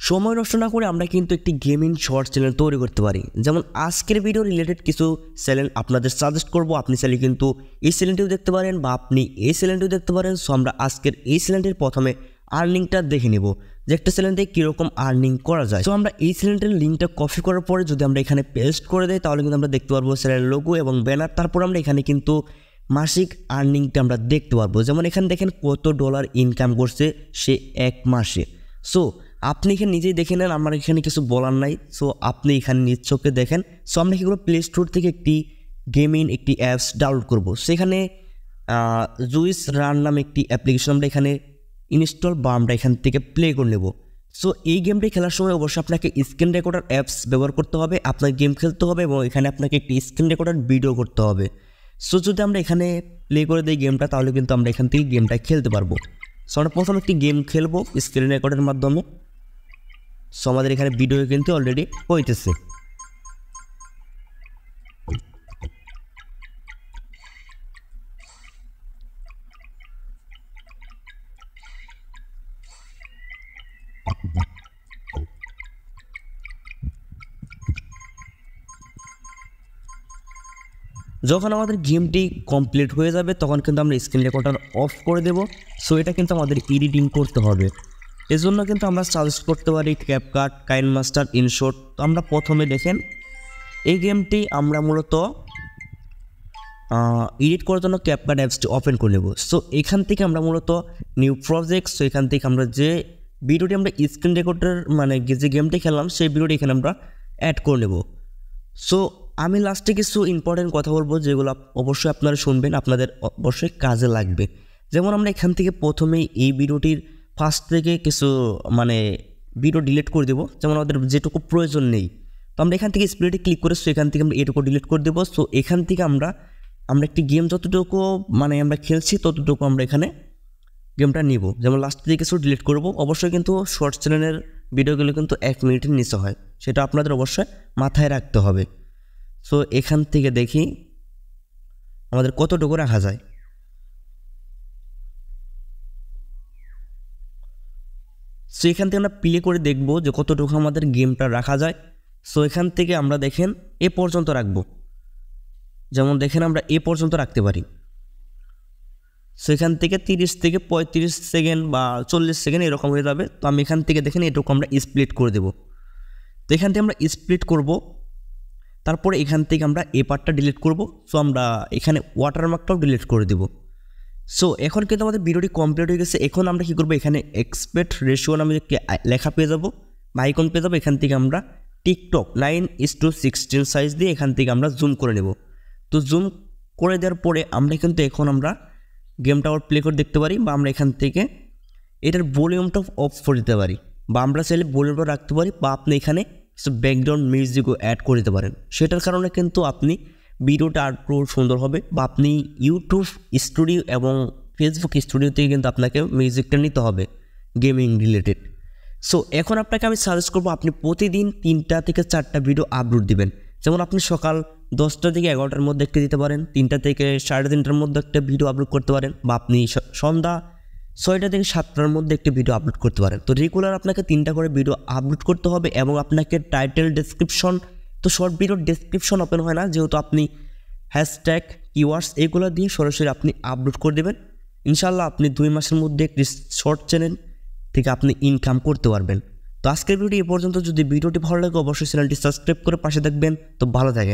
সময় নষ্ট না করে আমরা কিন্তু একটি গেমিং শর্ট চ্যানেল তৈরি করতে পারি। যেমন আজকের ভিডিও রিলেটেড কিছু চ্যানেল আপনাদের সাজেস্ট করব। আপনি চাইলে কিন্তু এই চ্যানেলটিও দেখতে পারেন বা আপনি এই চ্যানেলটিও দেখতে পারেন। সো আমরা আজকের এই চ্যানেলটির প্রথমে আর্নিংটা দেখে নেব যে একটা চ্যানেল থেকে কীরকম আর্নিং করা যায়। সো আমরা এই চ্যানেলটির লিঙ্কটা কপি করার পরে যদি আমরা এখানে পেস্ট করে দেই তাহলে কিন্তু আমরা দেখতে পারবো চ্যানেলের লোগো এবং ব্যানার। তারপর আমরা এখানে কিন্তু মাসিক আর্নিংটা আমরা দেখতে পারবো। যেমন এখানে দেখেন কত ডলার ইনকাম করছে সে এক মাসে। সো আপনি এখানে নিজেই দেখে নেন, আমার এখানে কিছু বলার নাই। সো আপনি এখানে নিজ চোখে দেখেন। সো আমরা কী করবো, প্লে স্টোর থেকে একটি গেমিং একটি অ্যাপস ডাউনলোড করব। সেখানে জুইস রান নামে একটি অ্যাপ্লিকেশন আমরা এখানে ইনস্টল বা আমরা এখান থেকে প্লে করে নেব। সো এই গেমটি খেলার সময় অবশ্যই আপনাকে স্ক্রিন রেকর্ডার অ্যাপস ব্যবহার করতে হবে, আপনার গেম খেলতে হবে এবং এখানে আপনাকে একটি স্ক্রিন রেকর্ডার ভিডিও করতে হবে। সো যদি আমরা এখানে প্লে করে দিই গেমটা তাহলে কিন্তু আমরা এখান থেকে গেমটা খেলতে পারবো। সো আমরা প্রথমে একটি গেম খেলবো স্ক্রিন রেকর্ডের মাধ্যমে। সো আমাদের এখানে ভিডিও কিন্তু অলরেডি হইতেছে। যখন আমাদের গেমটি কমপ্লিট হয়ে যাবে তখন কিন্তু আমরা স্ক্রিন রেকর্ডার অফ করে দেব। সো এটা কিন্তু আমাদের এডিটিং করতে হবে। এজন্য কিন্তু আমরা সাজেস্ট করতে পারি ক্যাপকাট, কাইনমাস্টার, ইনশট। তো আমরা প্রথমে দেখেন এই গেমটি আমরা মূলত এডিট করার জন্য ক্যাপকাট অ্যাপসটি ওপেন করে নেব। সো এখান থেকে আমরা মূলত নিউ প্রজেক্ট, সো এখান থেকে আমরা যে ভিডিওটি আমরা স্ক্রিন রেকর্ডার মানে যে গেমটি খেললাম সেই ভিডিওটি এখানে আমরা অ্যাড করে নেব। সো আমি লাস্টে কিছু ইম্পর্টেন্ট কথা বলবো যেগুলো অবশ্যই আপনারা শুনবেন, আপনাদের অবশ্যই কাজে লাগবে। যেমন আমরা এখান থেকে প্রথমেই এই ভিডিওটির ফার্স্ট থেকে কিছু ভিডিও ডিলিট করে দেবো, যেমন আমাদের যেটুকু প্রয়োজন নেই। তো আমরা এখান থেকে স্প্লিটে ক্লিক করে সো এখান থেকে আমরা এটুকু ডিলিট করে দেবো। সো এখান থেকে আমরা একটি গেম যতটুকু আমরা খেলছি ততটুকু আমরা এখানে গেমটা নিব। যেমন লাস্ট থেকে কিছু ডিলিট করব। অবশ্যই কিন্তু শর্ট চ্যানেলের ভিডিওগুলো কিন্তু 1 মিনিটের নিচে হয়, সেটা আপনাদের অবশ্যই মাথায় রাখতে হবে। সো এখান থেকে দেখি আমাদের কতটুকু রাখা যায়। সো এখান থেকে আমরা প্লে করে দেখব যে কতটুকু আমাদের গেমটা রাখা যায়। সো এখান থেকে আমরা দেখেন এ পর্যন্ত রাখবো। যেমন দেখেন আমরা এ পর্যন্ত রাখতে পারি। সো এখান থেকে 30 থেকে 35 সেকেন্ড বা 40 সেকেন্ড এরকম হয়ে যাবে। তো আমি এখান থেকে দেখেন এটুকু আমরা স্প্লিট করে দেব। তো এখান থেকে আমরা স্প্লিট করব, তারপরে এখান থেকে আমরা এ পার্টটা ডিলিট করব। সো আমরা এখানে ওয়াটারমার্কটাও ডিলিট করে দেব। সো এখন কিন্তু আমাদের ভিডিওটি কমপ্লিট হয়ে গেছে। এখন আমরা কী করবো, এখানে এক্সপেক্ট রেশিও নামে একটি লেখা পেয়ে যাবো বা আইকন পেয়ে যাবো। এখান থেকে আমরা টিকটক 9:16 সাইজ দিয়ে এখান থেকে আমরা জুম করে নেব। তো জুম করে দেওয়ার পরে আমরা কিন্তু এখন গেমটা আবার প্লে করে দেখতে পারি বা আমরা এখান থেকে এটার ভলিউমটা অফ করে দিতে পারি বা আমরা চাইলে ভলিউমটা রাখতে পারি বা আপনি এখানে ব্যাকগ্রাউন্ড মিউজিকও অ্যাড করে দিতে পারেন। সেটার কারণে কিন্তু আপনি ভিডিওটা আরও সুন্দর হবে বা আপনি ইউটিউব স্টুডিও এবং ফেসবুক স্টুডিও থেকে কিন্তু আপনাকে মিউজিকটা নিতে হবে গেমিং রিলেটেড। সো এখন আপনাকে আমি সাজেস্ট করবো আপনি প্রতিদিন 3টা থেকে 4টা ভিডিও আপলোড দিবেন। যেমন আপনি সকাল 10টা থেকে 11টার মধ্যে একটা দিতে পারেন, 3টা থেকে 3:30টার মধ্যে একটা ভিডিও আপলোড করতে পারেন বা আপনি সন্ধ্যা 6টা থেকে 7টার মধ্যে একটি ভিডিও আপলোড করতে পারেন। তো রেগুলার আপনাকে 3টা করে ভিডিও আপলোড করতে হবে এবং আপনাকে টাইটেল ডেসক্রিপশন, তো শর্ট ভিডিওর ডেসক্রিপশন ওপেন হয় না যেহেতু আপনি হ্যাশট্যাগ কিওয়ার্ডস এগুলো দিয়ে সরাসরি আপনি আপলোড করে দেবেন। ইনশাল্লাহ আপনি 2 মাসের মধ্যে একটি শর্ট চ্যানেল থেকে আপনি ইনকাম করতে পারবেন। তো আজকের ভিডিও এ পর্যন্ত। যদি ভিডিওটি ভালো লাগে অবশ্যই চ্যানেলটি সাবস্ক্রাইব করে পাশে থাকবেন। তো ভালো থাকেন।